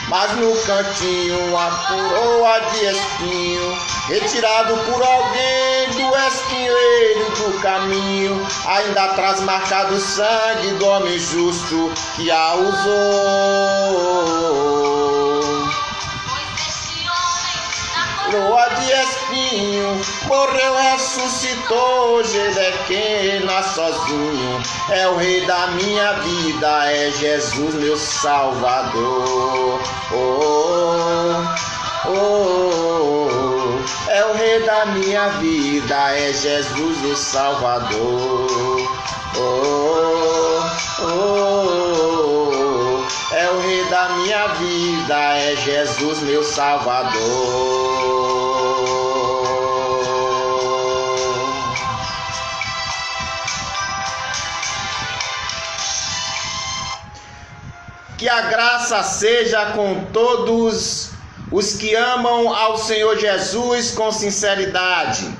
mas no cantinho a coroa de espinho, retirado por alguém do espinheiro do caminho, ainda traz marcado o sangue do homem justo que a usou. Coroa de espinho, morreu, ressuscitou, hoje ele é quem nasce sozinho, é o rei da minha vida, é Jesus meu Salvador. É o rei da minha vida, é Jesus o Salvador. É o rei da minha vida, é Jesus meu Salvador. Que a graça seja com todos os que amam ao Senhor Jesus com sinceridade.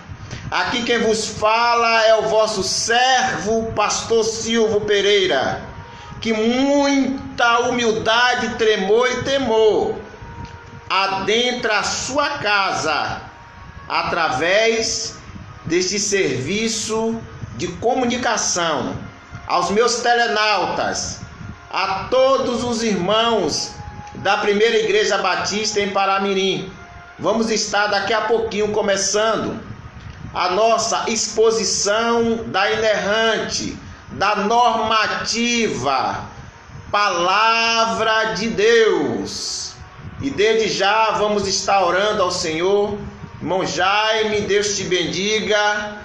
Aqui quem vos fala é o vosso servo, pastor Silvio Pereira, que muita humildade, tremor e temor adentra a sua casa através deste serviço de comunicação. Aos meus telenautas, a todos os irmãos da Primeira Igreja Batista em Paramirim, vamos estar daqui a pouquinho começando a nossa exposição da inerrante, da normativa Palavra de Deus. E desde já vamos estar orando ao Senhor. Irmão Jaime, Deus te bendiga.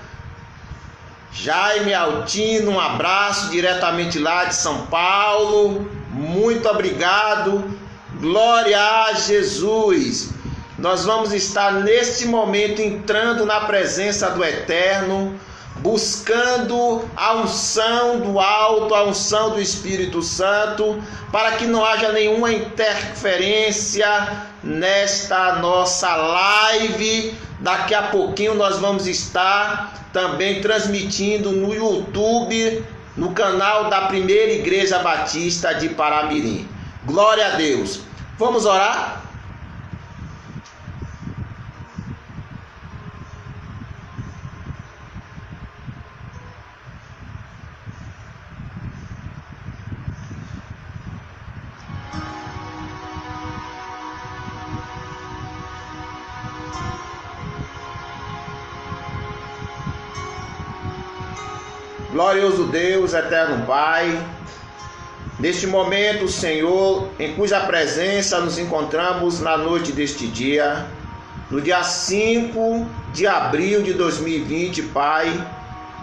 Jaime Altino, um abraço diretamente lá de São Paulo. Muito obrigado. Glória a Jesus. Nós vamos estar neste momento entrando na presença do Eterno, buscando a unção do alto, a unção do Espírito Santo, para que não haja nenhuma interferência nesta nossa live. Daqui a pouquinho nós vamos estar também transmitindo no YouTube, no canal da Primeira Igreja Batista de Paramirim. Glória a Deus. Vamos orar? Glorioso Deus, eterno Pai, neste momento, Senhor, em cuja presença nos encontramos na noite deste dia, no dia 5 de abril de 2020, Pai,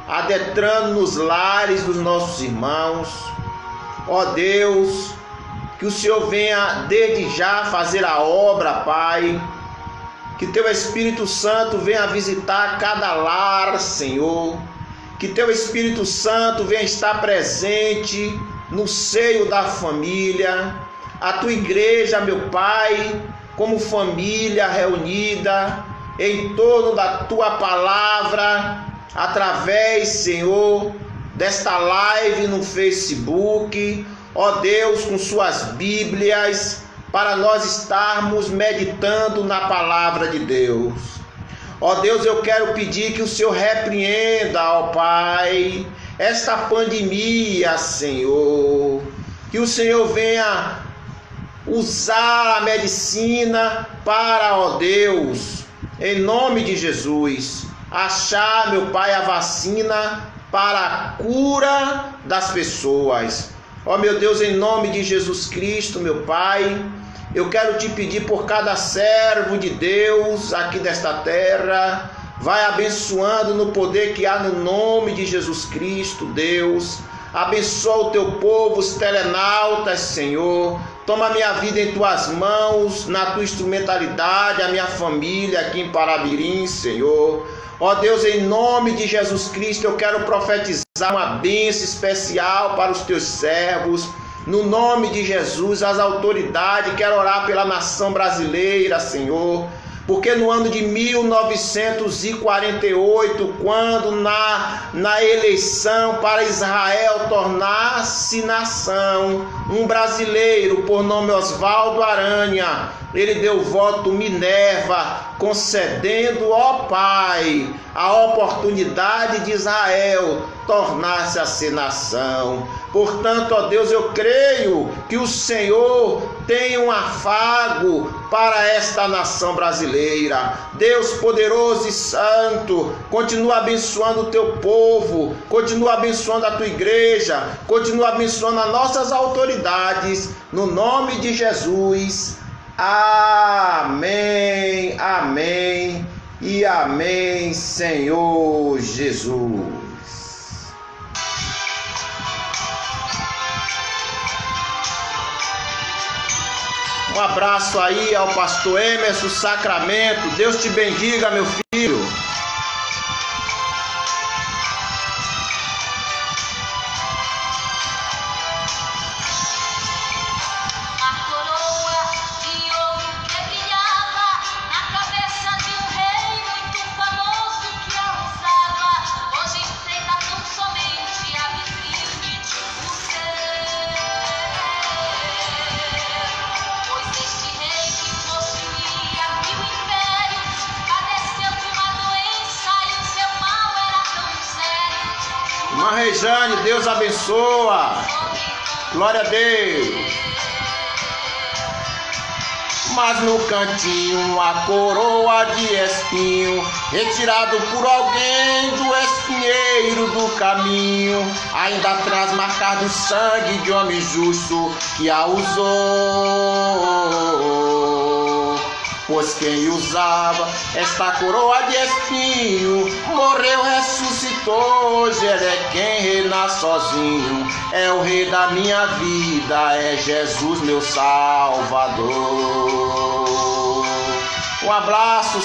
adentrando nos lares dos nossos irmãos. Ó Deus, que o Senhor venha desde já fazer a obra, Pai, que Teu Espírito Santo venha visitar cada lar, Senhor, que Teu Espírito Santo venha estar presente no seio da família, a Tua igreja, meu Pai, como família reunida em torno da Tua palavra, através, Senhor, desta live no Facebook, ó Deus, com suas Bíblias, para nós estarmos meditando na palavra de Deus. Ó Deus, eu quero pedir que o Senhor repreenda, ó Pai, esta pandemia, Senhor. Que o Senhor venha usar a medicina para, ó Deus, em nome de Jesus, achar, meu Pai, a vacina para a cura das pessoas. Ó meu Deus, em nome de Jesus Cristo, meu Pai, eu quero te pedir por cada servo de Deus aqui desta terra, vai abençoando no poder que há no nome de Jesus Cristo, Deus. Abençoa o teu povo, os telenautas, Senhor. Toma minha vida em tuas mãos, na tua instrumentalidade, a minha família aqui em Paramirim, Senhor. Ó Deus, em nome de Jesus Cristo, eu quero profetizar uma bênção especial para os teus servos. No nome de Jesus, as autoridades, quero orar pela nação brasileira, Senhor, porque no ano de 1948, quando na eleição para Israel tornar-se nação, um brasileiro por nome Oswaldo Aranha, ele deu voto Minerva, concedendo ao Pai a oportunidade de Israel tornar-se a ser nação. Portanto, ó Deus, eu creio que o Senhor tem um afago para esta nação brasileira. Deus poderoso e santo, continua abençoando o teu povo, continua abençoando a tua igreja, continua abençoando as nossas autoridades, no nome de Jesus. Amém, amém e amém, Senhor Jesus. Um abraço aí ao pastor Emerson Sacramento. Deus te bendiga, meu filho. Irmã Rejane, Deus abençoa. Glória a Deus. Mas no cantinho a coroa de espinho, retirado por alguém do espinheiro do caminho, ainda traz marcado o sangue de homem justo que a usou. Pois quem usava esta coroa de espinho morreu, ressuscitou. Hoje ele é quem reina sozinho, é o rei da minha vida, é Jesus meu Salvador. Um abraço,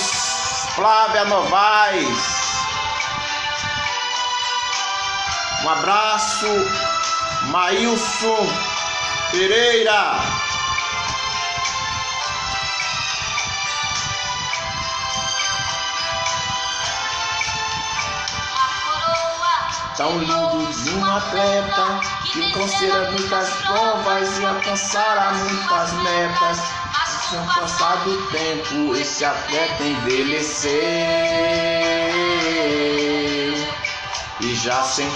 Flávia Novaes. Um abraço, Maílson Pereira. Tão lindo de um atleta que conceda muitas provas e alcançará muitas metas. Se no passado tempo esse atleta envelheceu e já sem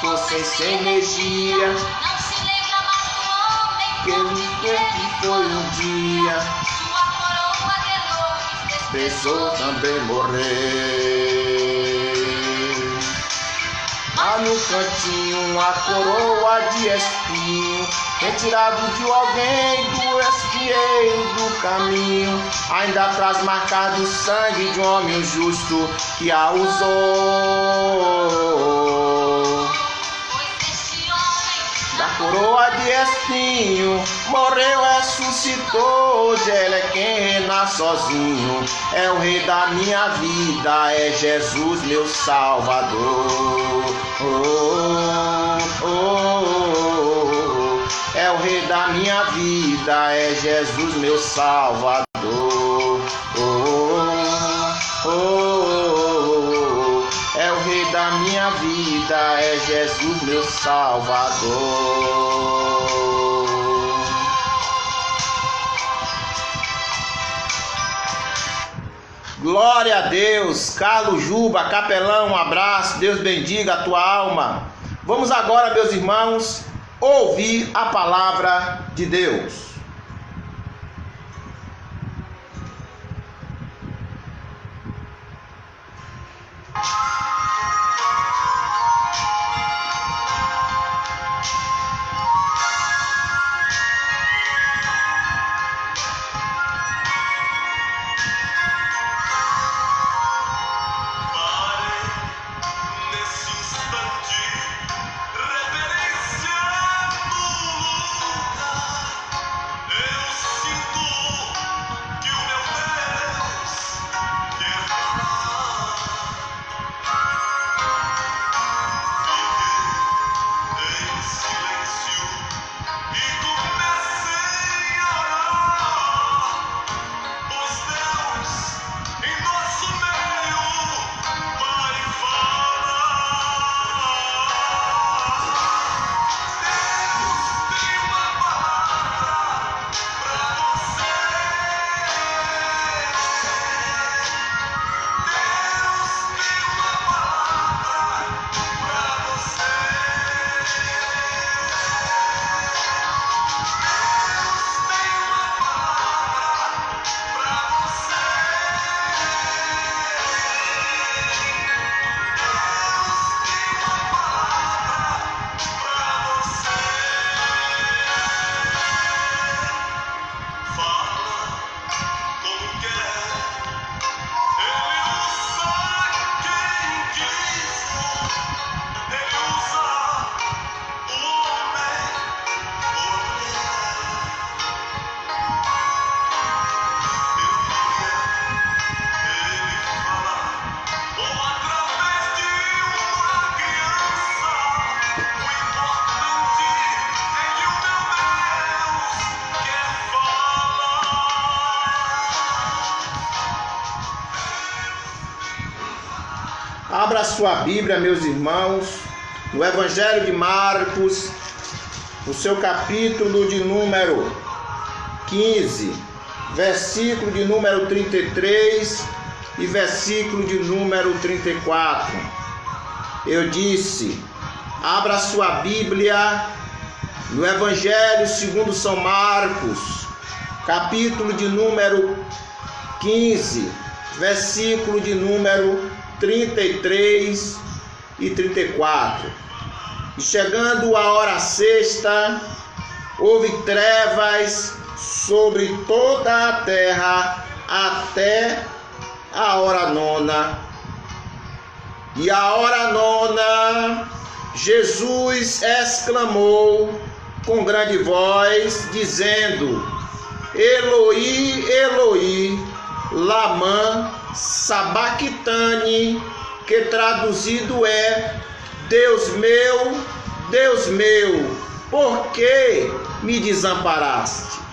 força, sem energia, que foi um dia, pessoa também morreu. Lá no cantinho a coroa de espinho, retirado de alguém do espinheiro do caminho, ainda traz marcado o sangue de um homem justo que a usou. Da coroa de espinho morreu, ressuscitou. Hoje ele é quem reina sozinho, é o rei da minha vida, é Jesus meu Salvador. É o rei da minha vida, é Jesus meu Salvador. É o rei da minha vida, é Jesus meu Salvador. Glória a Deus. Carlos Juba, capelão, um abraço. Deus bendiga a tua alma. Vamos agora, meus irmãos, ouvir a palavra de Deus. sua Bíblia, meus irmãos, no Evangelho de Marcos, no seu capítulo de número 15, versículo de número 33 e versículo de número 34. Eu disse, abra sua Bíblia no Evangelho segundo São Marcos, capítulo de número 15, versículo de número 33 e 34. E chegando a hora sexta, houve trevas sobre toda a terra até a hora nona. E a hora nona, Jesus exclamou com grande voz, dizendo: Eloi, Eloi, lama sabachthani, que traduzido é: Deus meu, por que me desamparaste?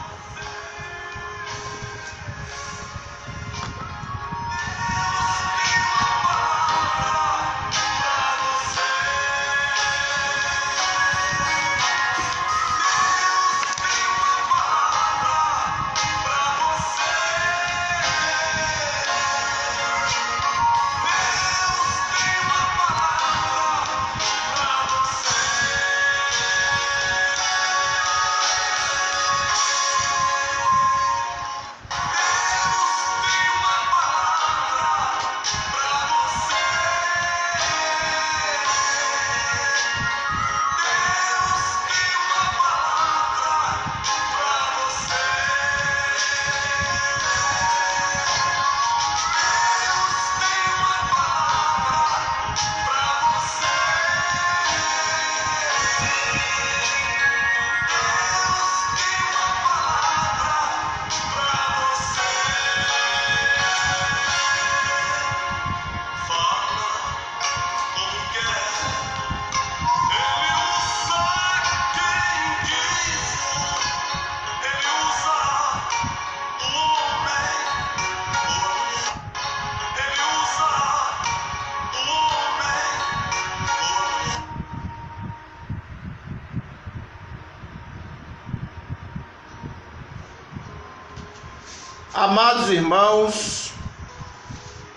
Amados irmãos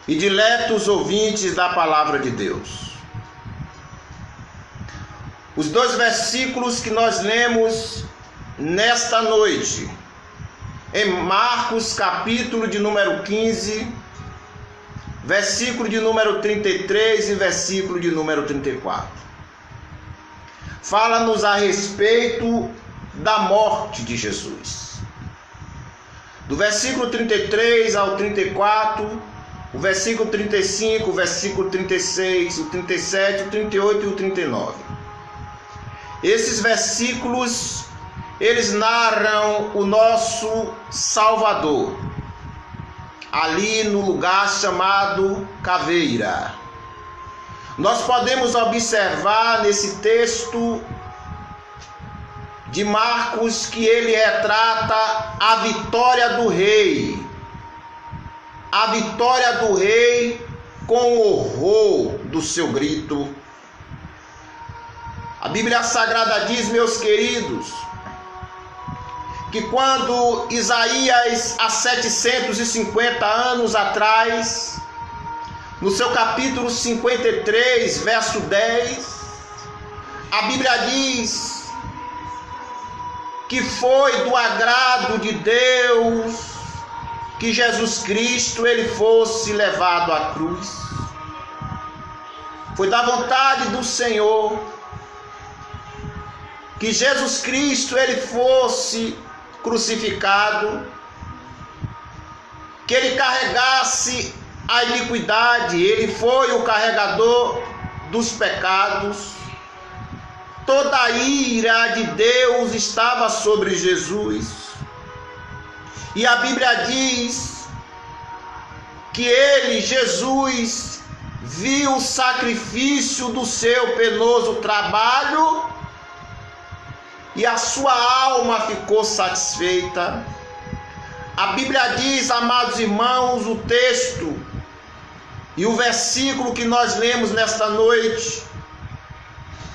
e diletos ouvintes da Palavra de Deus, os dois versículos que nós lemos nesta noite, em Marcos capítulo de número 15, versículo de número 33 e versículo de número 34, fala-nos a respeito da morte de Jesus. Do versículo 33 ao 34, o versículo 35, o versículo 36, o 37, o 38 e o 39. Esses versículos, eles narram o nosso Salvador, ali no lugar chamado Caveira. Nós podemos observar nesse texto de Marcos que ele retrata a vitória do rei. A vitória do rei com o horror do seu grito. A Bíblia Sagrada diz, meus queridos, que quando Isaías, há 750 anos atrás, no seu capítulo 53, verso 10, a Bíblia diz que foi do agrado de Deus que Jesus Cristo ele fosse levado à cruz. Foi da vontade do Senhor que Jesus Cristo ele fosse crucificado, que ele carregasse a iniquidade, ele foi o carregador dos pecados. Toda a ira de Deus estava sobre Jesus. E a Bíblia diz que ele, Jesus, viu o sacrifício do seu penoso trabalho e a sua alma ficou satisfeita. A Bíblia diz, amados irmãos, o texto, E o versículo que nós lemos nesta noite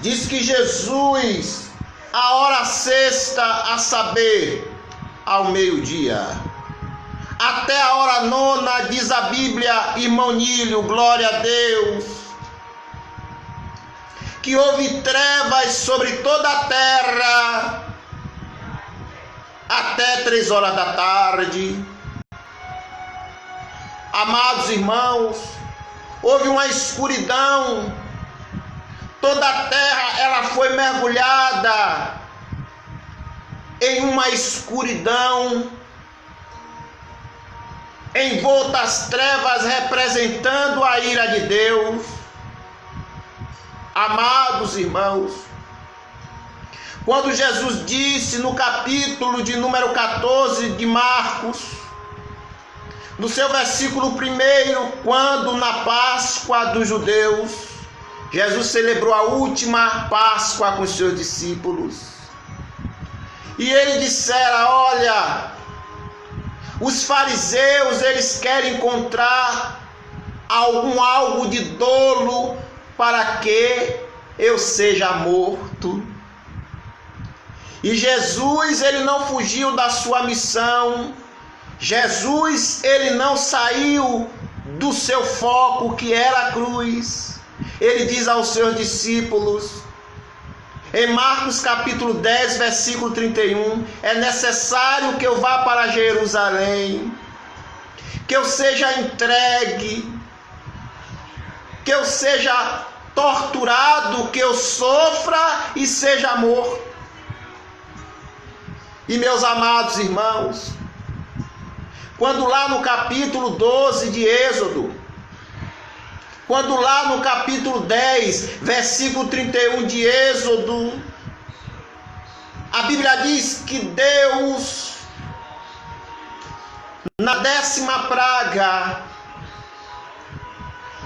diz que Jesus, a hora sexta, a saber, ao meio-dia, até a hora nona, diz a Bíblia, irmão Nílio, glória a Deus, que houve trevas sobre toda a terra, até 3 horas da tarde. Amados irmãos, houve uma escuridão, toda a terra ela foi mergulhada em uma escuridão, envolta às trevas, representando a ira de Deus. Amados irmãos, quando Jesus disse no capítulo de número 14 de Marcos, no seu versículo 1, quando na Páscoa dos judeus, Jesus celebrou a última Páscoa com os seus discípulos, e ele dissera: olha, os fariseus, eles querem encontrar algo de dolo para que eu seja morto. E Jesus, ele não fugiu da sua missão. Jesus, ele não saiu do seu foco, que era a cruz. Ele diz aos seus discípulos, em Marcos capítulo 10, versículo 31, é necessário que eu vá para Jerusalém, que eu seja entregue, que eu seja torturado, que eu sofra e seja morto. E meus amados irmãos, quando lá no capítulo 12 de Êxodo, quando lá no capítulo 10, versículo 31 de Êxodo, a Bíblia diz que Deus, na 10ª praga,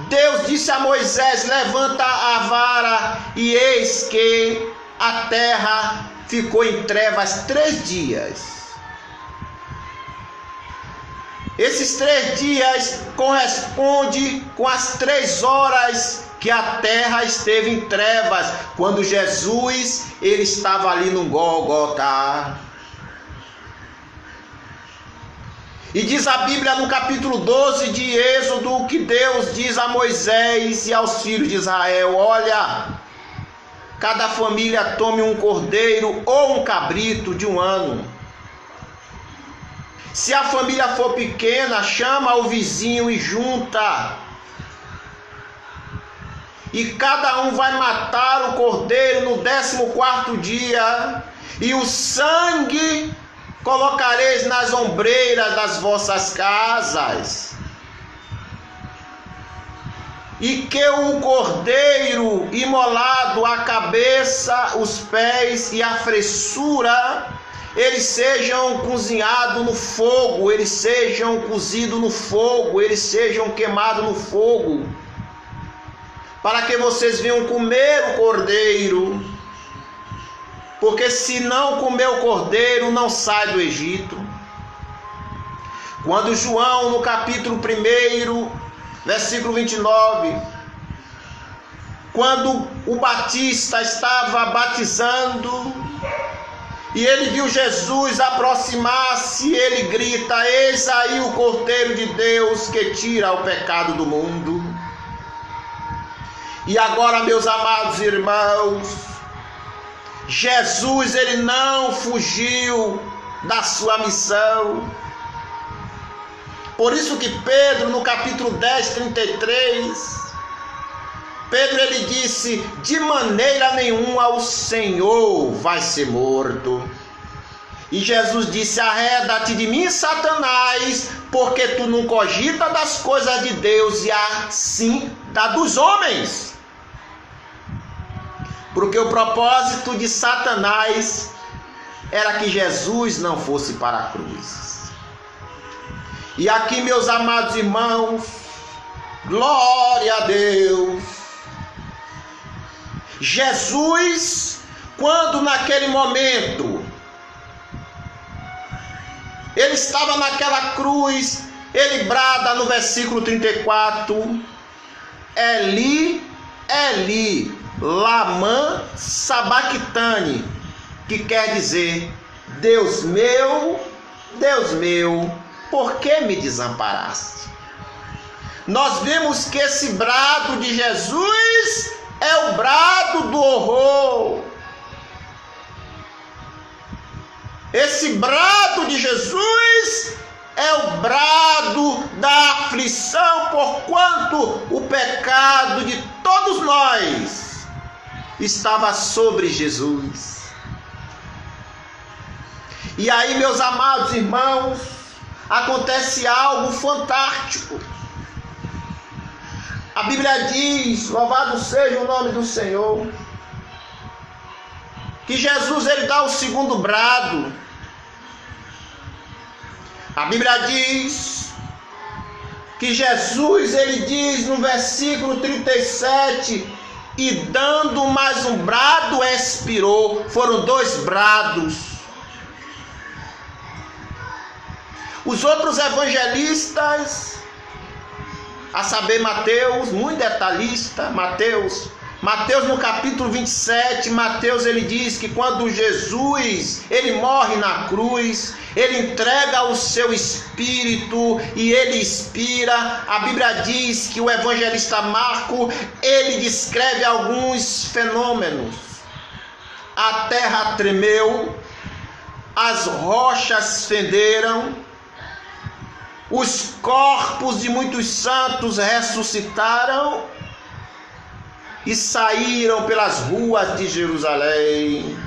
Deus disse a Moisés: levanta a vara, e eis que a terra ficou em trevas 3 dias. Esses 3 dias correspondem com as 3 horas que a terra esteve em trevas, quando Jesus, ele estava ali no Gólgota. E diz a Bíblia no capítulo 12 de Êxodo que Deus diz a Moisés e aos filhos de Israel: olha, cada família tome um cordeiro ou um cabrito de 1 ano. Se a família for pequena, chama o vizinho e junta. E cada um vai matar o cordeiro no 14º dia, e o sangue colocareis nas ombreiras das vossas casas. E que o cordeiro imolado, a cabeça, os pés e a fressura, eles sejam cozinhados no fogo, eles sejam cozidos no fogo, eles sejam queimados no fogo, para que vocês venham comer o cordeiro, porque se não comer o cordeiro, não sai do Egito. Quando João, no capítulo 1, versículo 29, quando o Batista estava batizando, e ele viu Jesus aproximar-se, ele grita: eis aí o Cordeiro de Deus que tira o pecado do mundo. E agora, meus amados irmãos, Jesus, ele não fugiu da sua missão. Por isso que Pedro, no capítulo 10, 33, Pedro, ele disse: de maneira nenhuma o Senhor vai ser morto. E Jesus disse: arreda-te de mim, Satanás, porque tu não cogita das coisas de Deus, e assim da dos homens. Porque o propósito de Satanás era que Jesus não fosse para a cruz. E aqui, meus amados irmãos, glória a Deus, Jesus, quando naquele momento ele estava naquela cruz, ele brada no versículo 34: Eli, Eli, lama sabachthani, que quer dizer: Deus meu, por que me desamparaste? Nós vemos que esse brado de Jesus é o brado do horror. Esse brado de Jesus é o brado da aflição, porquanto o pecado de todos nós estava sobre Jesus. E aí, meus amados irmãos, acontece algo fantástico. A Bíblia diz, louvado seja o nome do Senhor, que Jesus ele dá o segundo brado. A Bíblia diz que Jesus ele diz no versículo 37, e dando mais um brado expirou. Foram 2 brados. Os outros evangelistas, a saber Mateus, muito detalhista, Mateus no capítulo 27, Mateus ele diz que quando Jesus ele morre na cruz, ele entrega o seu espírito e ele expira. A Bíblia diz que o evangelista Marco ele descreve alguns fenômenos. A terra tremeu, as rochas fenderam, os corpos de muitos santos ressuscitaram e saíram pelas ruas de Jerusalém.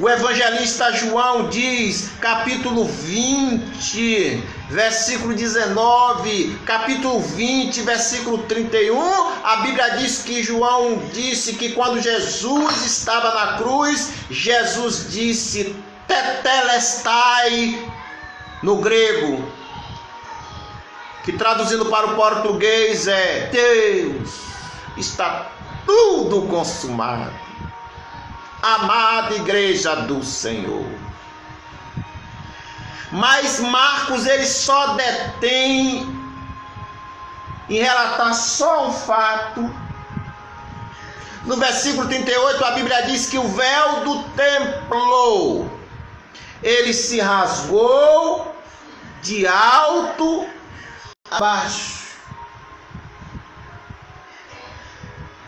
O evangelista João diz, capítulo 20, versículo 19, capítulo 20, versículo 31, a Bíblia diz que João disse que quando Jesus estava na cruz, Jesus disse tetelestai no grego, que traduzindo para o português é: Deus, está tudo consumado. Amada igreja do Senhor. Mas Marcos ele só detém em relatar só um fato. No versículo 38 a Bíblia diz que o véu do templo ele se rasgou de alto a baixo.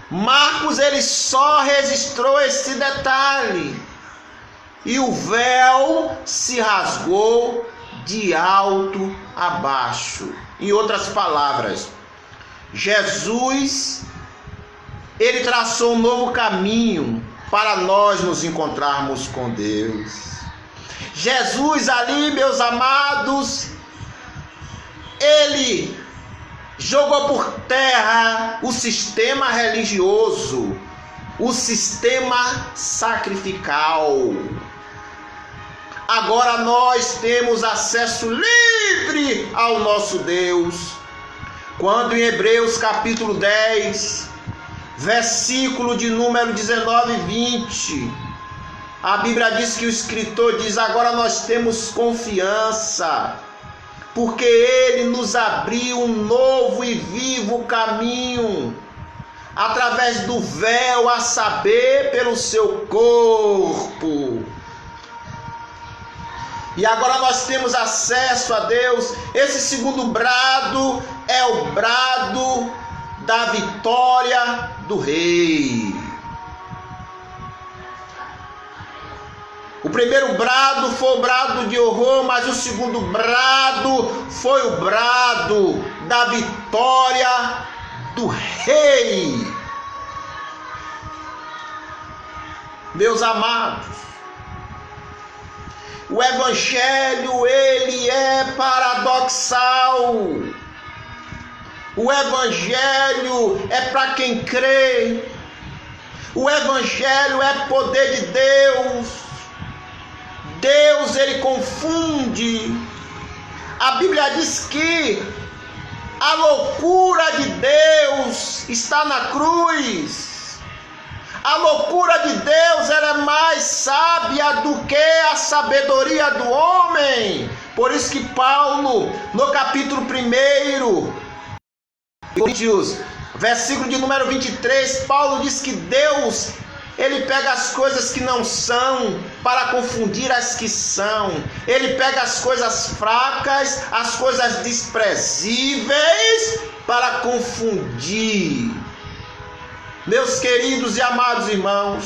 Marcos ele só registrou esse detalhe. E o véu se rasgou de alto a baixo. Em outras palavras, Jesus ele traçou um novo caminho para nós nos encontrarmos com Deus. Jesus ali, meus amados, ele jogou por terra o sistema religioso, o sistema sacrificial. Agora nós temos acesso livre ao nosso Deus. Quando em Hebreus capítulo 10, versículo de número 19 e 20, a Bíblia diz que o escritor diz: agora nós temos confiança, porque ele nos abriu um novo e vivo caminho, através do véu, a saber, pelo seu corpo. E agora nós temos acesso a Deus. Esse segundo brado é o brado da vitória do rei. O primeiro brado foi o brado de horror, mas o segundo brado foi o brado da vitória do rei. Meus amados, o evangelho ele é paradoxal. O evangelho é para quem crê. O evangelho é poder de Deus. Deus ele confunde. A Bíblia diz que a loucura de Deus está na cruz. A loucura de Deus ela é mais sábia do que a sabedoria do homem. Por isso que Paulo, no capítulo 1, Coríntios, Versículo de número 23, Paulo diz que Deus, ele pega as coisas que não são para confundir as que são. Ele pega as coisas fracas, as coisas desprezíveis para confundir. Meus queridos e amados irmãos,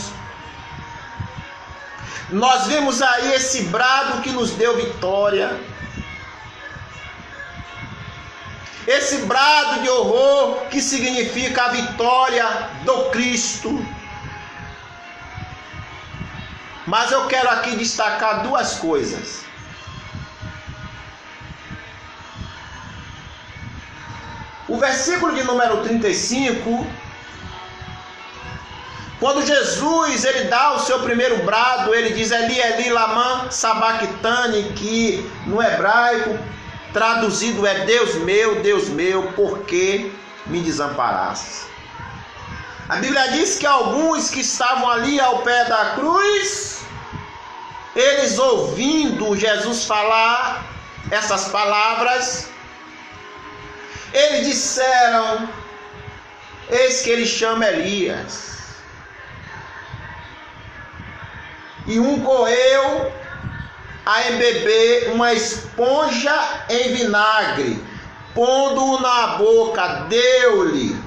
nós vemos aí esse brado que nos deu vitória. Esse brado de horror que significa a vitória do Cristo. Mas eu quero aqui destacar duas coisas. O versículo de número 35, quando Jesus ele dá o seu primeiro brado, ele diz Eli, Eli, lama sabachthani, que no hebraico traduzido é Deus meu, por que me desamparaste? A Bíblia diz que alguns que estavam ali ao pé da cruz, eles ouvindo Jesus falar essas palavras, eles disseram, eis que ele chama Elias. E um correu a embeber uma esponja em vinagre, pondo-o na boca, deu-lhe.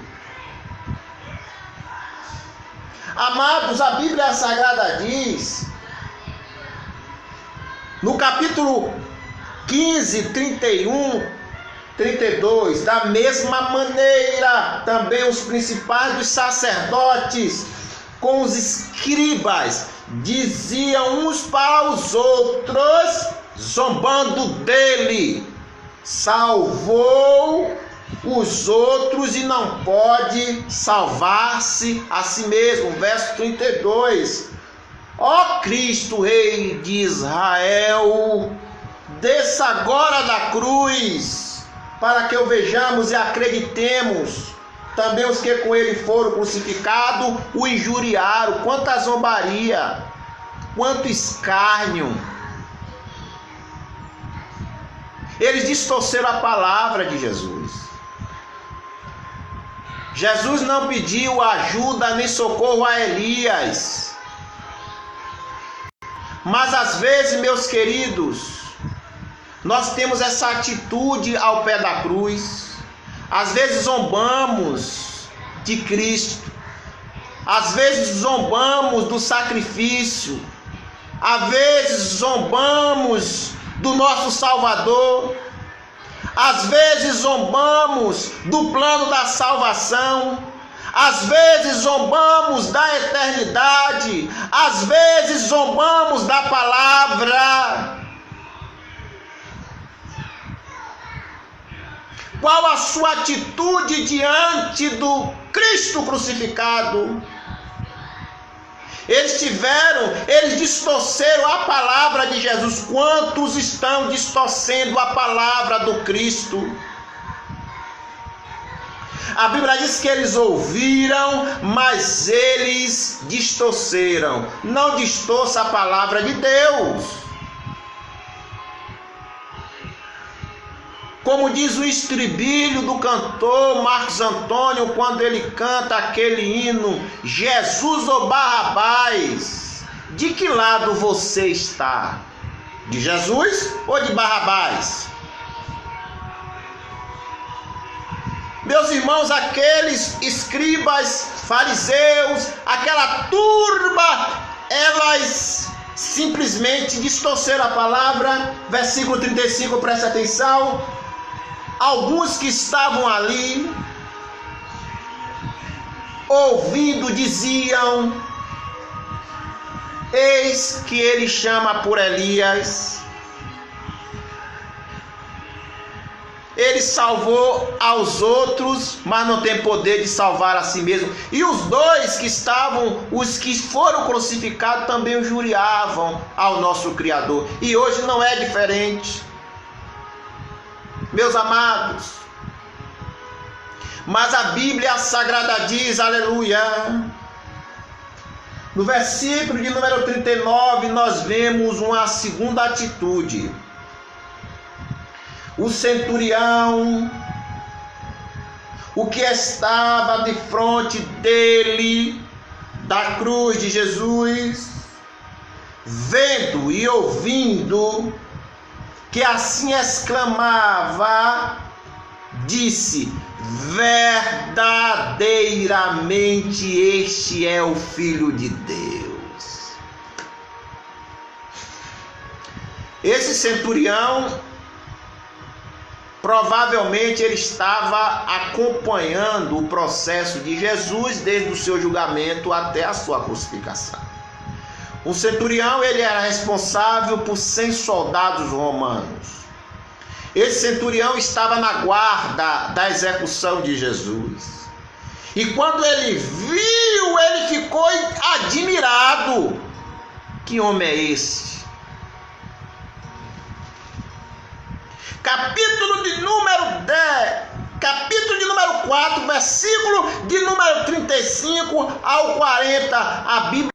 Amados, a Bíblia Sagrada diz, no capítulo 15, 31, 32, da mesma maneira, também os principais dos sacerdotes, com os escribas, diziam uns para os outros, zombando dele, salvou os outros e não pode salvar-se a si mesmo. Verso 32, ó Cristo, Rei de Israel, desça agora da cruz, para que o vejamos e acreditemos. Também os que com ele foram crucificados o injuriaram. Quanta zombaria, quanto escárnio. Eles distorceram a palavra de Jesus. Jesus não pediu ajuda nem socorro a Elias. Mas às vezes, meus queridos, nós temos essa atitude ao pé da cruz. Às vezes zombamos de Cristo, às vezes zombamos do sacrifício, às vezes zombamos do nosso Salvador, às vezes zombamos do plano da salvação, às vezes zombamos da eternidade, às vezes zombamos da palavra. Qual a sua atitude diante do Cristo crucificado? Eles distorceram a palavra de Jesus. Quantos estão distorcendo a palavra do Cristo? A Bíblia diz que eles ouviram, mas eles distorceram. Não distorça a palavra de Deus. Como diz o estribilho do cantor Marcos Antônio, quando ele canta aquele hino, Jesus ou Barrabás, de que lado você está? De Jesus ou de Barrabás? Meus irmãos, aqueles escribas, fariseus, aquela turba, elas simplesmente distorceram a palavra. Versículo 35, preste atenção. Alguns que estavam ali, ouvindo, diziam, eis que ele chama por Elias. Ele salvou aos outros, mas não tem poder de salvar a si mesmo. E os dois que estavam, os que foram crucificados, também o injuriavam ao nosso Criador. E hoje não é diferente. Meus amados, mas a Bíblia Sagrada diz, aleluia, no versículo de número 39, nós vemos uma segunda atitude. O centurião, o que estava de frente dele, da cruz de Jesus, vendo e ouvindo que assim exclamava, disse: verdadeiramente este é o Filho de Deus. Esse centurião, provavelmente ele estava acompanhando o processo de Jesus desde o seu julgamento até a sua crucificação. O centurião, ele era responsável por 100 soldados romanos. Esse centurião estava na guarda da execução de Jesus. E quando ele viu, ele ficou admirado. Que homem é esse? Capítulo de número 4, versículo de número 35 ao 40, a Bíblia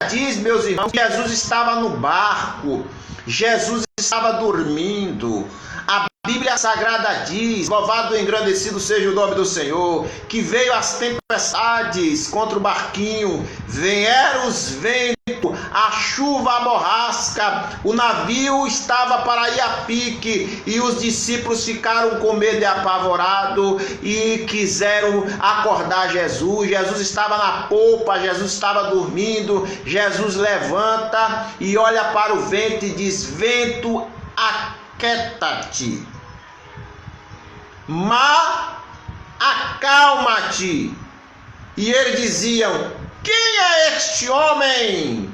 diz, meus irmãos, que Jesus estava no barco, Jesus estava dormindo. A Bíblia Sagrada diz, louvado e engrandecido seja o nome do Senhor, que veio as tempestades contra o barquinho, vieram os ventos, a chuva, a borrasca, o navio estava para ir a pique, e os discípulos ficaram com medo e apavorados, e quiseram acordar Jesus. Jesus estava na popa, Jesus estava dormindo. Jesus levanta e olha para o vento e diz: vento, aquieta-te, mar, acalma-te. E eles diziam: quem é este homem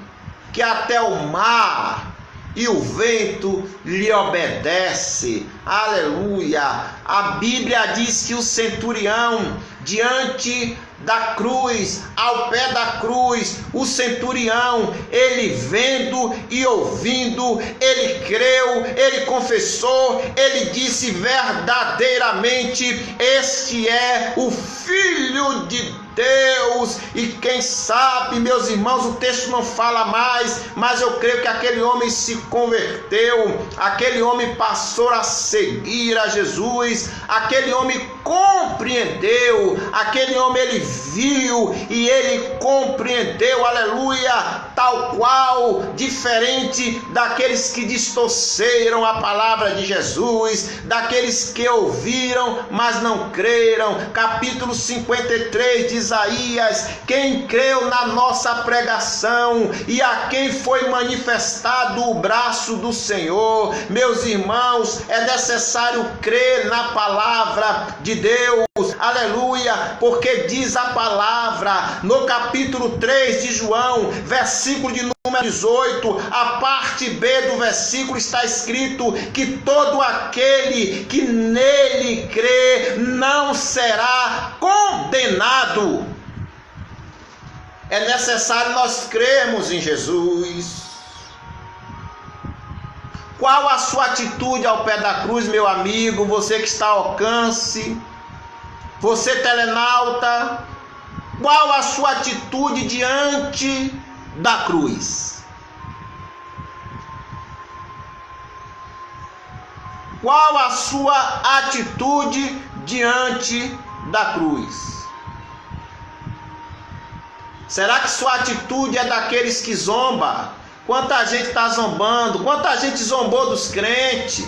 que até o mar e o vento lhe obedece? Aleluia! A Bíblia diz que o centurião, diante da cruz, ao pé da cruz, o centurião, ele vendo e ouvindo, ele creu, ele confessou, ele disse: verdadeiramente este é o Filho de Deus. E quem sabe, meus irmãos, o texto não fala mais, mas eu creio que aquele homem se converteu, aquele homem passou a seguir a Jesus, aquele homem compreendeu, aquele homem ele viu e ele compreendeu, aleluia, tal qual, diferente daqueles que distorceram a palavra de Jesus, daqueles que ouviram, mas não creram. Capítulo 53 de Isaías: quem creu na nossa pregação e a quem foi manifestado o braço do Senhor. Meus irmãos, é necessário crer na palavra de Deus, aleluia, porque diz a palavra no capítulo 3 de João, versículo de número 18, a parte B do versículo, está escrito que todo aquele que nele crê não será condenado. É necessário nós crermos em Jesus. Qual a sua atitude ao pé da cruz, meu amigo? Você que está ao alcance, você telenauta, qual a sua atitude diante da cruz? Qual a sua atitude diante da cruz? Será que sua atitude é daqueles que zombam? Quanta gente está zombando, quanta gente zombou dos crentes,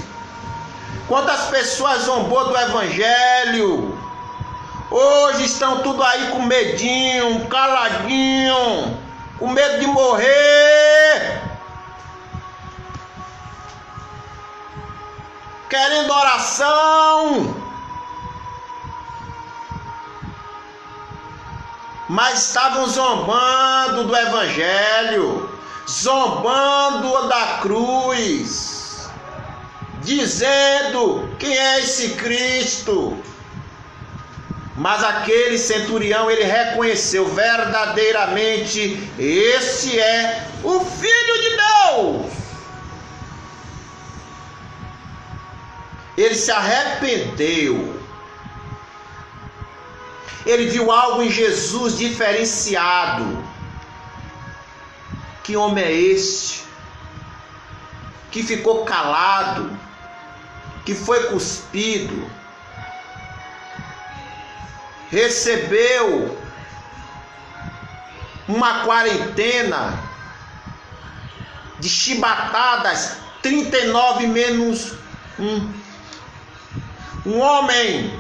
quantas pessoas zombou do evangelho. Hoje estão tudo aí com medinho, caladinho, com medo de morrer, querendo oração, mas estavam zombando do evangelho, zombando da cruz, dizendo: quem é esse Cristo? Mas aquele centurião, ele reconheceu verdadeiramente: este é o Filho de Deus. Ele se arrependeu. Ele viu algo em Jesus diferenciado. Que homem é este que ficou calado, que foi cuspido, recebeu uma quarentena de chibatadas, 39 menos 1. Um homem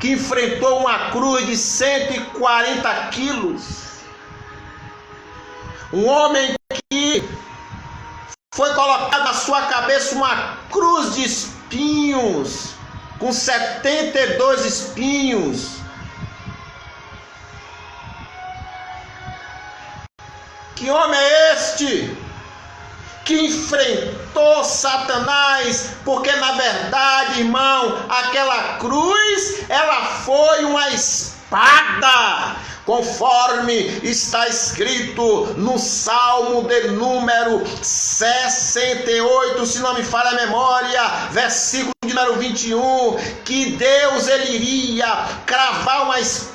que enfrentou uma cruz de 140 quilos. Um homem que foi colocado na sua cabeça uma cruz de espinhos, com 72 espinhos. Que homem é este que enfrentou Satanás? Porque na verdade, irmão, aquela cruz, ela foi uma espada, conforme está escrito no Salmo de número 68, se não me falha a memória, versículo de número 21, que Deus ele iria cravar uma espada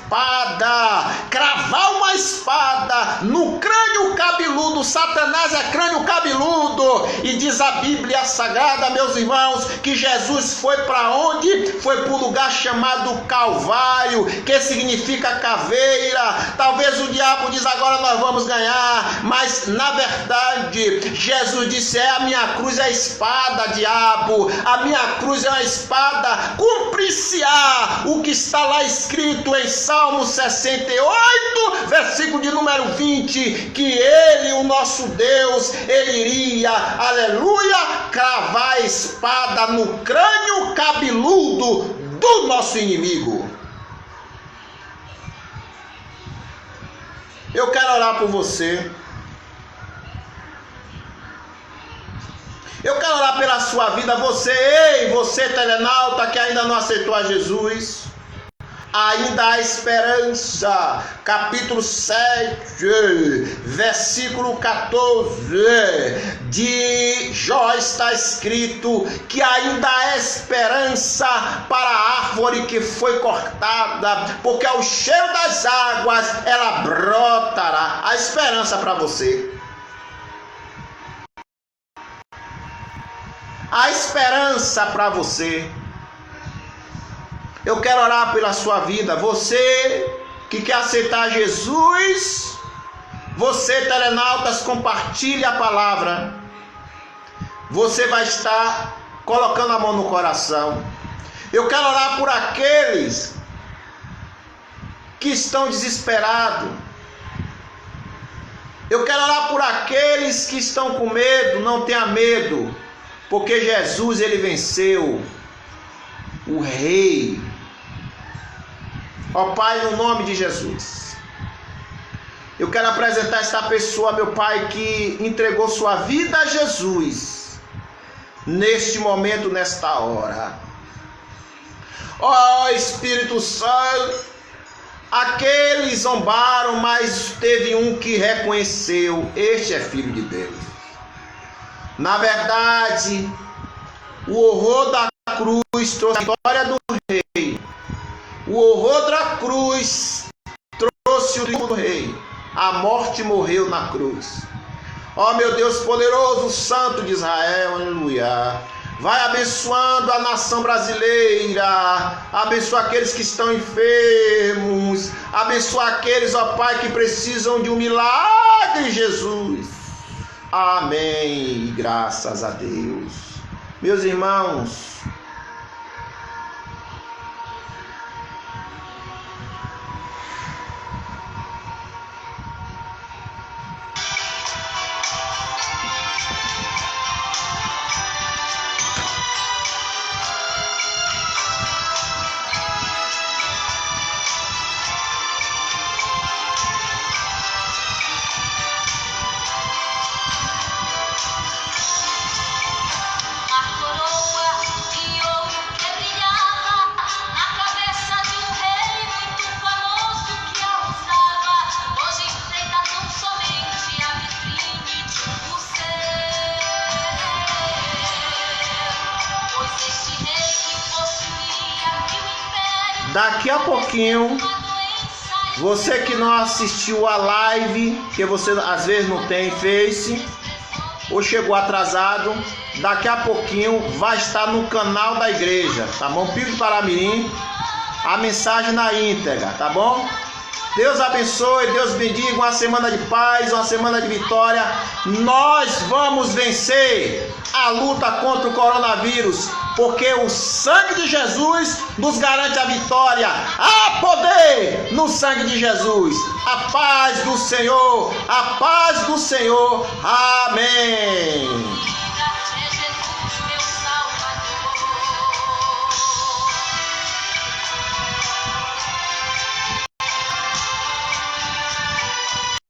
no crânio cabeludo. Satanás é crânio cabeludo, e diz a Bíblia Sagrada, meus irmãos, que Jesus foi para onde? Foi para o lugar chamado Calvário, que significa caveira. Talvez o diabo diz, agora nós vamos ganhar, mas na verdade Jesus disse, a minha cruz é a espada, diabo, a minha cruz é uma espada, cumprir-se-á o que está lá escrito em Salmo 68, versículo de número 20, que ele, o nosso Deus, ele iria, aleluia, cravar a espada no crânio cabeludo do nosso inimigo. Eu quero orar por você. Eu quero orar pela sua vida. Você telenauta que ainda não aceitou a Jesus. Ainda há esperança. Capítulo 7, versículo 14 de Jó está escrito que ainda há esperança para a árvore que foi cortada, porque ao cheiro das águas ela brotará. Há esperança para você. Há esperança para você. Eu quero orar pela sua vida. Você que quer aceitar Jesus, você, telenautas, compartilhe a palavra. Você vai estar colocando a mão no coração. Eu quero orar por aqueles que estão desesperados. Eu quero orar por aqueles que estão com medo. Não tenha medo, porque Jesus, ele venceu, o Rei. Ó Pai, no nome de Jesus, eu quero apresentar esta pessoa, meu Pai, que entregou sua vida a Jesus, neste momento, nesta hora. Ó Espírito Santo, aqueles zombaram, mas teve um que reconheceu, este é Filho de Deus. Na verdade, o horror da cruz trouxe a vitória do Rei. O horror da cruz trouxe o triunfo do Rei. A morte morreu na cruz. Ó meu Deus poderoso, Santo de Israel, aleluia. Vai abençoando a nação brasileira. Abençoa aqueles que estão enfermos. Abençoa aqueles, ó Pai, que precisam de um milagre, Jesus. Amém. Graças a Deus. Meus irmãos, daqui a pouquinho, você que não assistiu a live, que você às vezes não tem Face, ou chegou atrasado, daqui a pouquinho vai estar no canal da igreja, tá bom? Pico do Paramirim, a mensagem na íntegra, tá bom? Deus abençoe, Deus bendiga, uma semana de paz, uma semana de vitória. Nós vamos vencer a luta contra o coronavírus, porque o sangue de Jesus nos garante a vitória. Há poder no sangue de Jesus. A paz do Senhor, a paz do Senhor. Amém.